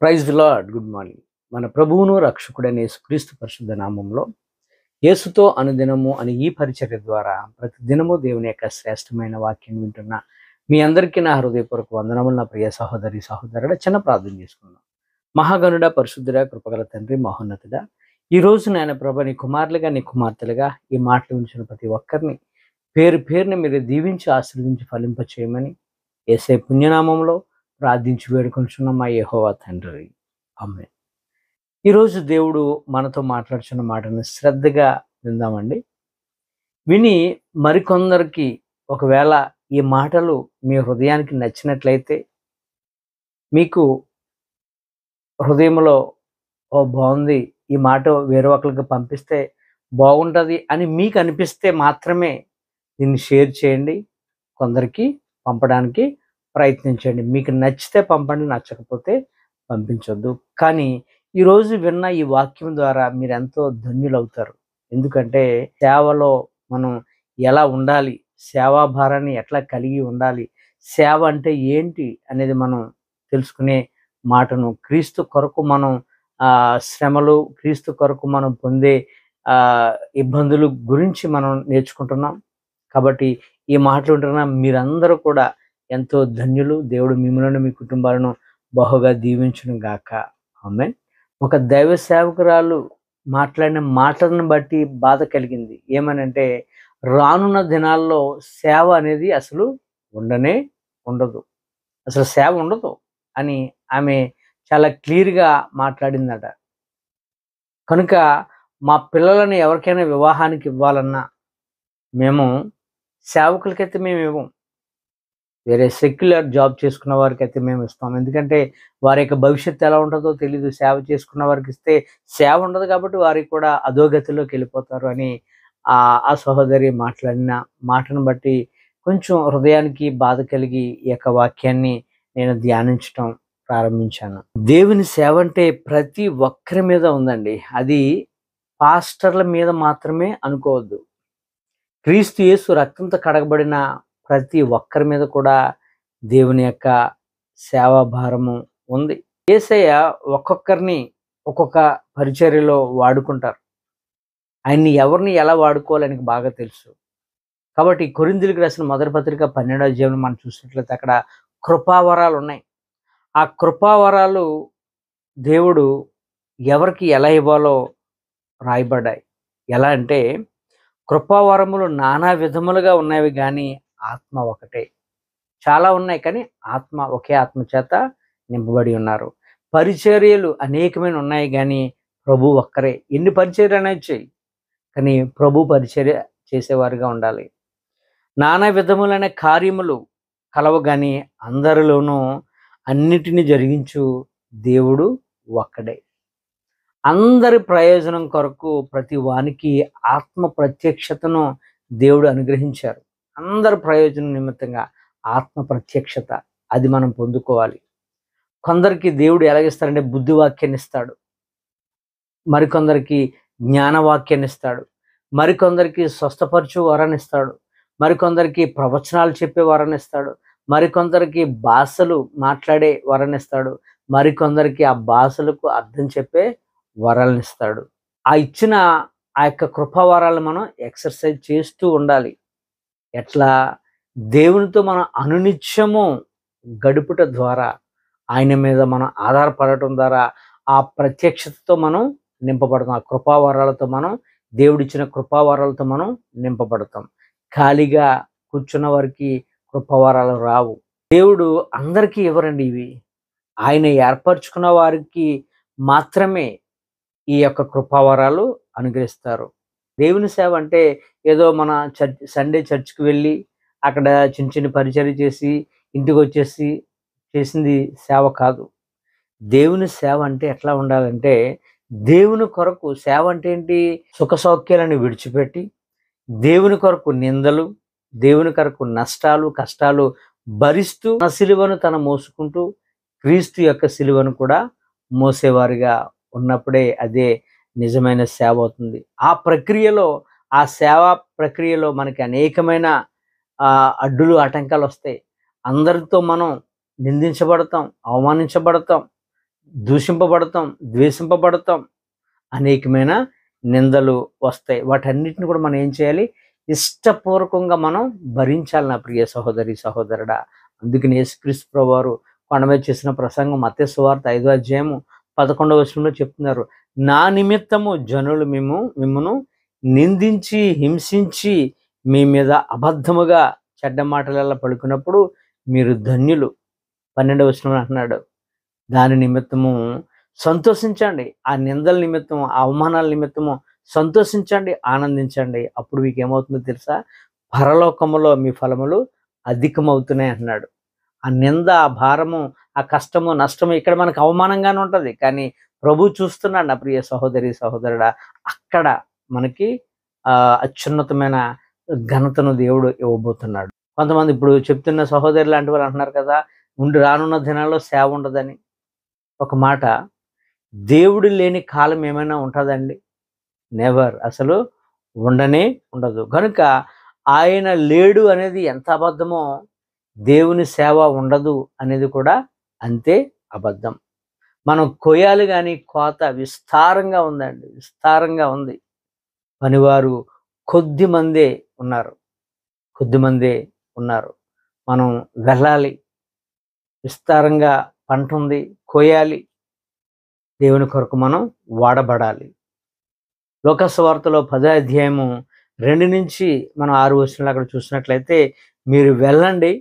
Praise the lord. Good morning. మన ప్రభువును రక్షకుడైన యేసుక్రీస్తు పరిశుద్ధ నామంలో యేసుతో అనుదినము అని ఈ పరిచర్య ద్వారా ప్రతి దినము దేవుని యొక్క శ్రేష్టమైన వాక్యం వింటున్న మీ అందరికీ నా హృదయపూర్వక వందనములు. నా ప్రియ సహోదరి సహోదరుడ, చిన్న ప్రార్థన చేసుకుందాం. మహాగణుడ, పరిశుద్ధుడ, కృపగల తండ్రి, మహోన్నతుడ, ఈ రోజు నాయన ప్రభ నీ కుమారులుగా నీ కుమార్తెలుగా ఈ మాటలు వినిచిన ప్రతి ఒక్కరిని పేరు పేరున మీరు దీవించి ఆశీర్వదించి ఫలింప చేయమని యేసే పుణ్యనామంలో ప్రార్థించి వేడుకొంచున్నాం మా యెహోవా తండ్రి. ఆమేన్. ఈరోజు దేవుడు మనతో మాట్లాడుచున్న మాటను శ్రద్ధగా విందామండి. విని మరికొందరికి ఒకవేళ ఈ మాటలు మీ హృదయానికి నచ్చినట్లయితే, మీకు హృదయంలో ఓ బాగుంది, ఈ మాట వేరే ఒకరికి పంపిస్తే బాగుంటుంది అని మీకు అనిపిస్తే మాత్రమే దీన్ని షేర్ చేయండి. కొందరికి పంపడానికి ప్రయత్నించండి. మీకు నచ్చితే పంపండి, నచ్చకపోతే పంపించొద్దు. కానీ ఈరోజు విన్న ఈ వాక్యం ద్వారా మీరు ఎంతో ధన్యులవుతారు. ఎందుకంటే సేవలో మనం ఎలా ఉండాలి, సేవాభారాన్ని ఎట్లా కలిగి ఉండాలి, సేవ అంటే ఏంటి అనేది మనం తెలుసుకునే మాటను, క్రీస్తు కొరకు మనం శ్రమలు, క్రీస్తు కొరకు మనం పొందే ఇబ్బందులు గురించి మనం నేర్చుకుంటున్నాం. కాబట్టి ఈ మాటలు ఉంటున్న మీరందరూ కూడా ఎంతో ధన్యులు. దేవుడు మిమ్మల్ని మీ కుటుంబాలను బహుగా దీవించును గాక. ఆమేన్. ఒక దైవ సేవకురాలు మాట్లాడిన మాటలను బట్టి బాధ కలిగింది. ఏమనంటే, రానున్న దినాల్లో సేవ అనేది అసలు ఉండనే ఉండదు, అసలు సేవ ఉండదు అని ఆమె చాలా క్లియర్గా మాట్లాడిందట. కనుక మా పిల్లలని ఎవరికైనా వివాహానికి ఇవ్వాలన్నా మేము సేవకులకైతే మేము ఇవ్వం, వేరే సెక్యులర్ జాబ్ చేసుకున్న వారికి అయితే మేము ఇస్తాం. ఎందుకంటే వారి యొక్క భవిష్యత్తు ఎలా ఉంటుందో తెలియదు. సేవ చేసుకున్న వారికి ఇస్తే సేవ ఉండదు కాబట్టి వారికి కూడా అధోగతిలోకి వెళ్ళిపోతారు అని ఆ సహోదరి మాట్లాడిన మాటను బట్టి కొంచెం హృదయానికి బాధ కలిగి ఈ యొక్క వాక్యాన్ని నేను ధ్యానించటం ప్రారంభించాను. దేవుని సేవ అంటే ప్రతి ఒక్కరి మీద ఉందండి. అది పాస్టర్ల మీద మాత్రమే అనుకోవద్దు. క్రీస్తు యేసు రక్తంతో కడగబడిన ప్రతి ఒక్కరి మీద కూడా దేవుని యొక్క సేవా భారము ఉంది. యేసయ్య ఒక్కొక్కరిని ఒక్కొక్క పరిచర్యలో వాడుకుంటారు. ఆయన్ని ఎవరిని ఎలా వాడుకోవాలని బాగా తెలుసు. కాబట్టి కొరింథీయులకు రాసిన మొదటి పత్రిక 12వ అధ్యాయంలో మనం చూసినట్లయితే అక్కడ కృపావరాలు ఉన్నాయి. ఆ కృపావరాలు దేవుడు ఎవరికి ఎలా ఇవ్వాలో రాయబడ్డాయి. ఎలా అంటే, కృపావరములు నానా విధములుగా ఉన్నవి కానీ ఆత్మ ఒకటే. చాలా ఉన్నాయి కానీ ఒకే ఆత్మ చేత నింపబడి ఉన్నారు. పరిచర్యలు అనేకమైన ఉన్నాయి కానీ ప్రభు ఒక్కరే. ఎన్ని పరిచర్యలు అనేది చేయి, కానీ ప్రభు పరిచర్య చేసేవారుగా ఉండాలి. నానా విధములైన కార్యములు కలవు కానీ అందరిలోనూ అన్నిటినీ జరిగించు దేవుడు ఒక్కడే. అందరి ప్రయోజనం కొరకు ప్రతి వానికి ఆత్మ ప్రత్యక్షతను దేవుడు అనుగ్రహించారు. అందరి ప్రయోజనం నిమిత్తంగా ఆత్మ ప్రత్యక్షత అది మనం పొందుకోవాలి. కొందరికి దేవుడు ఎలాగిస్తాడంటే బుద్ధివాక్యాన్ని ఇస్తాడు, మరికొందరికి జ్ఞానవాక్యాన్ని ఇస్తాడు, మరికొందరికి స్వస్థపరచు వరాన్ని ఇస్తాడు, మరికొందరికి ప్రవచనాలు చెప్పే వరాన్ని ఇస్తాడు, మరికొందరికి భాషలు మాట్లాడే వరాన్ని ఇస్తాడు, మరికొందరికి ఆ భాషలకు అర్థం చెప్పే వరాలను ఇస్తాడు. ఆ ఇచ్చిన ఆ యొక్క కృపావరాలను మనం ఎక్సర్సైజ్ చేస్తూ ఉండాలి. ఎట్లా? దేవునితో మనం అనునిత్యము గడుపుట ద్వారా, ఆయన మీద మనం ఆధారపడటం ద్వారా ఆ ప్రత్యక్షతతో మనం నింపబడతాం. ఆ కృపావరాలతో మనం, దేవుడిచ్చిన కృపావరాలతో మనం నింపబడతాం. ఖాళీగా కూర్చున్న వారికి కృపావరాలు రావు. దేవుడు అందరికీ ఇవ్వరండి ఇవి. ఆయన ఏర్పరచుకున్న వారికి మాత్రమే ఈ యొక్క కృపావరాలు అనుగ్రహిస్తారు. దేవుని సేవ అంటే ఏదో మన సండే చర్చ్కి వెళ్ళి అక్కడ చిన్న చిన్న పరిచర్య చేసి ఇంటికి వచ్చేసి చేసింది సేవ కాదు. దేవుని సేవ అంటే ఎట్లా ఉండాలంటే, దేవుని కొరకు సేవ అంటే ఏంటి? సుఖ సౌఖ్యాలను విడిచిపెట్టి దేవుని కొరకు నిందలు, దేవుని కొరకు నష్టాలు, కష్టాలు భరిస్తూ తన సిలువను తన మోసుకుంటూ క్రీస్తు యొక్క సిలువను కూడా మోసేవారిగా ఉన్నప్పుడే అదే నిజమైన సేవ అవుతుంది. ఆ ప్రక్రియలో, ఆ సేవా ప్రక్రియలో మనకి అనేకమైన అడ్డులు ఆటంకాలు వస్తాయి. అందరితో మనం నిందించబడతాం, అవమానించబడతాం, దూషింపబడతాం, ద్వేషింపబడతాం, అనేకమైన నిందలు వస్తాయి. వాటన్నిటిని కూడా మనం ఏం చేయాలి? ఇష్టపూర్వకంగా మనం భరించాలి నా ప్రియ సహోదరి సహోదరుడా. అందుకని యేసుక్రీస్తు ప్రభువారు కొండ మీద చేసిన ప్రసంగం మత్తయి సువార్త 5వ అధ్యాయము 11వ వచనంలో చెప్తున్నారు. నా నిమిత్తము జనులు మిమ్మును నిందించి హింసించి మీ మీద అబద్ధముగా చెడ్డ మాటలెల్లా పలుకున్నప్పుడు మీరు ధన్యులు. 12వ వచనంలో అంటున్నాడు, దాని నిమిత్తము సంతోషించండి. ఆ నిందల నిమిత్తం, ఆ అవమానాల నిమిత్తము సంతోషించండి, ఆనందించండి. అప్పుడు మీకు ఏమవుతుందో తెలుసా? పరలోకములో మీ ఫలములు అధికమవుతున్నాయి అంటున్నాడు. ఆ నింద, ఆ భారము, ఆ కష్టము, నష్టము ఇక్కడ మనకు అవమానంగానే ఉంటుంది. కానీ ప్రభు చూస్తున్నాడు నా ప్రియ సహోదరి సహోదరుడా. అక్కడ మనకి అత్యున్నతమైన ఘనతను దేవుడు ఇవ్వబోతున్నాడు. కొంతమంది ఇప్పుడు చెప్తున్న సహోదరులు లాంటి వాళ్ళు అంటున్నారు కదా, రానున్న దినాల్లో సేవ ఉండదని. ఒక మాట, దేవుడు లేని కాలం ఏమైనా ఉంటుందండి? నెవర్. అసలు ఉండనే ఉండదు. కనుక ఆయన లేడు అనేది ఎంత అబద్ధమో, దేవుని సేవ ఉండదు అనేది కూడా అంతే అబద్ధం. మనం కొయ్యాలి కానీ కోత విస్తారంగా ఉందండి, విస్తారంగా ఉంది. పనివారు కొద్ది మందే ఉన్నారు, మనం వెళ్ళాలి. విస్తారంగా పంట ఉంది, కోయాలి. దేవుని కొరకు మనం వాడబడాలి. లోకసువార్తలో 10వ అధ్యాయము 2 నుంచి మనం 6 వచనాలు అక్కడ చూసినట్లయితే, మీరు వెళ్ళండి,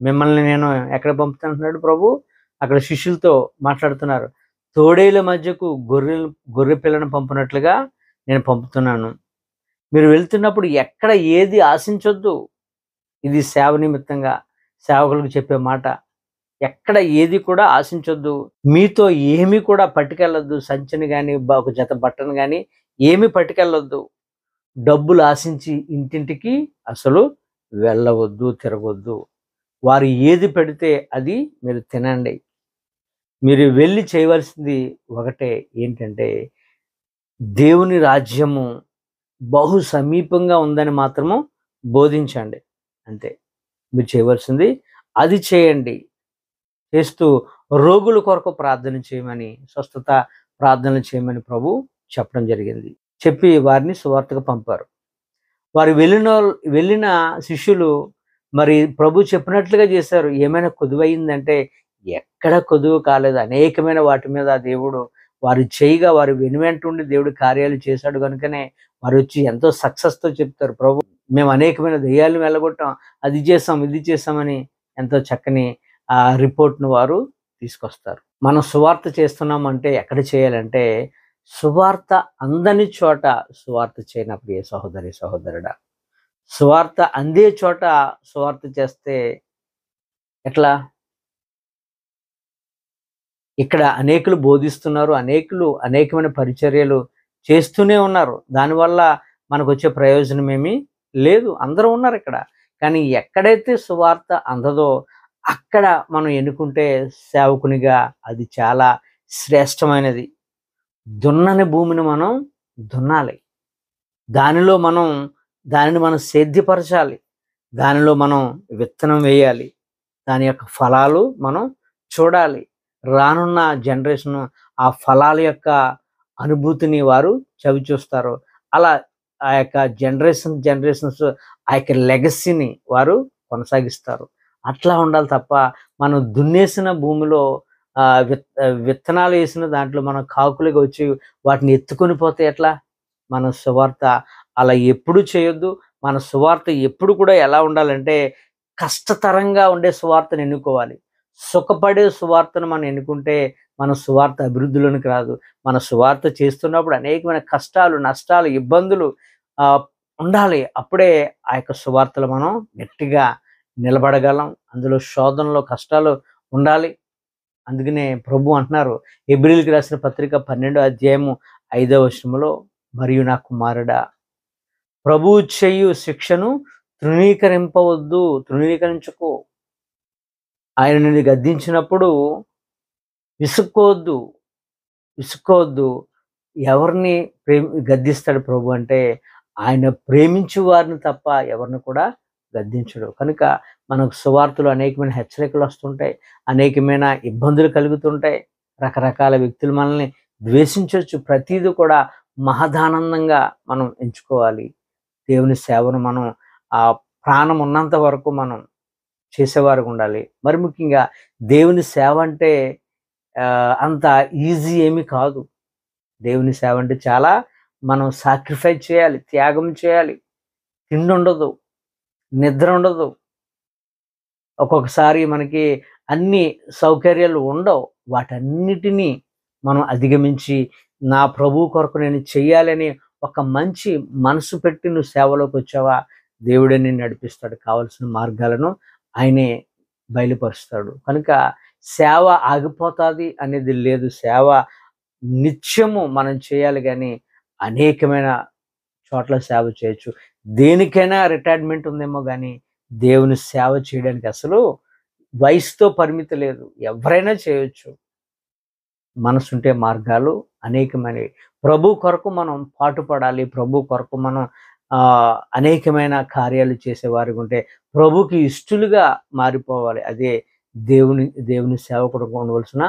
మిమ్మల్ని నేను ఎక్కడ పంపుతానంటున్నాడు ప్రభు? అక్కడ శిష్యులతో మాట్లాడుతున్నారు. తోడేల మధ్యకు గొర్రె పిల్లను పంపినట్లుగా నేను పంపుతున్నాను. మీరు వెళ్తున్నప్పుడు ఎక్కడ ఏది ఆశించొద్దు. ఇది సేవ నిమిత్తంగా సేవకులకు చెప్పే మాట. ఎక్కడ ఏది కూడా ఆశించొద్దు. మీతో ఏమి కూడా పట్టుకెళ్ళొద్దు. సంచిని కానీ, ఒక జత బట్టను కానీ ఏమి పట్టుకెళ్ళొద్దు. డబ్బులు ఆశించి ఇంటింటికి అసలు వెళ్ళవద్దు, తిరగొద్దు. వారు ఏది పెడితే అది మీరు తినండి. మీరు వెళ్ళి చేయవలసింది ఒకటే, ఏంటంటే దేవుని రాజ్యము బహు సమీపంగా ఉందని మాత్రము బోధించండి. అంతే మీరు చేయవలసింది, అది చేయండి. చేస్తూ రోగుల కొరకు ప్రార్థన చేయమని, స్వస్థత ప్రార్థనలు చేయమని ప్రభు చెప్పడం జరిగింది. చెప్పి వారిని సువార్తకు పంపారు. వారు వెళ్ళిన శిష్యులు మరి ప్రభు చెప్పినట్లుగా చేశారు. ఏమైనా కొదువయిందంటే ఎక్కడ కొదువు కాలేదు. అనేకమైన వాటి మీద దేవుడు వారు చేయగా వారు వెనువెంటుండి దేవుడు కార్యాలు చేశాడు. కనుకనే వారు వచ్చి ఎంతో సక్సెస్తో చెప్తారు, ప్రభు మేము అనేకమైన దెయ్యాలను వెళ్ళగొట్టాం, అది చేసాం, ఇది చేసామని ఎంతో చక్కని ఆ రిపోర్ట్ను వారు తీసుకొస్తారు. మనం సువార్త చేస్తున్నామంటే ఎక్కడ చేయాలంటే, సువార్త అందని చోట సువార్త చేయనప్పుడు ఏ సహోదరి సహోదరుడా, సువార్త అందే చోట సువార్త చేస్తే ఎట్లా? ఇక్కడ అనేకులు బోధిస్తున్నారు, అనేకమైన పరిచర్యలు చేస్తూనే ఉన్నారు. దానివల్ల మనకు వచ్చే ప్రయోజనం ఏమీ లేదు. అందరూ ఉన్నారు ఇక్కడ. కానీ ఎక్కడైతే సువార్త అందదో అక్కడ మనం ఎన్నుకుంటే సేవకునిగా అది చాలా శ్రేష్టమైనది. దున్నని భూమిని మనం దున్నాలి. దానిని మనం సేద్యపరచాలి. దానిలో మనం విత్తనం వేయాలి. దాని యొక్క ఫలాలు మనం చూడాలి. రానున్న జనరేషన్ ఆ ఫలాల యొక్క అనుభూతిని వారు చవి చూస్తారు. అలా ఆ యొక్క జనరేషన్స్ ఆ యొక్క లెగసీని వారు కొనసాగిస్తారు. అట్లా ఉండాలి తప్ప మనం దున్నేసిన భూమిలో విత్తనాలు వేసిన దాంట్లో మనం కాకులుగా వచ్చి వాటిని ఎత్తుకొని పోతే ఎట్లా? మన సువార్త అలా ఎప్పుడు చేయొద్దు. మన సువార్త ఎప్పుడు కూడా ఎలా ఉండాలంటే కష్టతరంగా ఉండే సువార్తను ఎన్నుకోవాలి. సుఖపడే సువార్తను మనం ఎన్నుకుంటే మన సువార్త అభివృద్ధిలోనికి రాదు. మన సువార్త చేస్తున్నప్పుడు అనేకమైన కష్టాలు, నష్టాలు, ఇబ్బందులు ఉండాలి. అప్పుడే ఆ యొక్క సువార్తలు మనం గట్టిగా నిలబడగలం. అందులో శోధనలో కష్టాలు ఉండాలి. అందుకనే ప్రభు అంటున్నారు హెబ్రీయులకు రాసిన పత్రిక 12వ అధ్యాయము 5వ వచనములో, మరియు నా కుమారుడా, ప్రభువు చేయు శిక్షను తృణీకరించుకో. ఆయన నిన్ను గద్దించినప్పుడు విసుక్కోవద్దు. ఎవరిని గద్దిస్తాడు ప్రభు అంటే ఆయన ప్రేమించు వారిని తప్ప ఎవరిని కూడా గద్దించడు. కనుక మనకు సువార్తలు అనేకమైన హెచ్చరికలు వస్తుంటాయి, అనేకమైన ఇబ్బందులు కలుగుతుంటాయి. రకరకాల వ్యక్తులు మనల్ని ద్వేషించవచ్చు. ప్రతీది కూడా మహదానందంగా మనం ఎంచుకోవాలి. దేవుని సేవను మనం ప్రాణం ఉన్నంత వరకు మనం చేసేవారుగా ఉండాలి. మరి ముఖ్యంగా దేవుని సేవ అంటే అంత ఈజీ ఏమీ కాదు. దేవుని సేవ అంటే చాలా మనం సాక్రిఫైస్ చేయాలి, త్యాగం చేయాలి. తిండుండదు, నిద్ర ఉండదు. ఒక్కొక్కసారి మనకి అన్ని సౌకర్యాలు ఉండవు. వాటన్నిటినీ మనం అధిగమించి నా ప్రభువు కొరకు నేను చెయ్యాలని ఒక మంచి మనసు పెట్టి నువ్వు సేవలోకి వచ్చావా, దేవుడే నిన్ను నడిపిస్తాడు. కావలసిన మార్గాలను ఆయనే బయలుపరుస్తాడు. కనుక సేవ ఆగిపోతుంది అనేది లేదు. సేవ నిత్యము మనం చేయాలి, కానీ అనేకమైన చోట్ల సేవ చేయొచ్చు. దేనికైనా రిటైర్మెంట్ ఉందేమో కానీ దేవుని సేవ చేయడానికి అసలు వయసుతో పరిమితి లేదు. ఎవరైనా చేయొచ్చు. మనసుంటే మార్గాలు అనేకమైనవి. ప్రభు కొరకు మనం పాటుపడాలి. ప్రభు కొరకు మనం అనేకమైన కార్యాలు చేసేవారికి ఉంటే ప్రభుకి ఇష్టలుగా మారిపోవాలి. అదే దేవుని సేవకుడికి ఉండవలసిన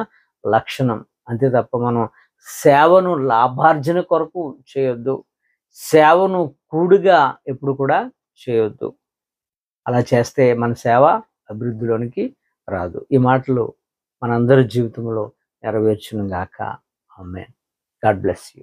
లక్షణం. అంతే తప్ప మనం సేవను లాభార్జన కొరకు చేయొద్దు. సేవను కూడుగా ఎప్పుడు కూడా చేయొద్దు. అలా చేస్తే మన సేవ అభివృద్ధిలోనికి రాదు. ఈ మాటలు మనందరి జీవితంలో నెరవేర్చును గాక. ఆమేన్. God bless you.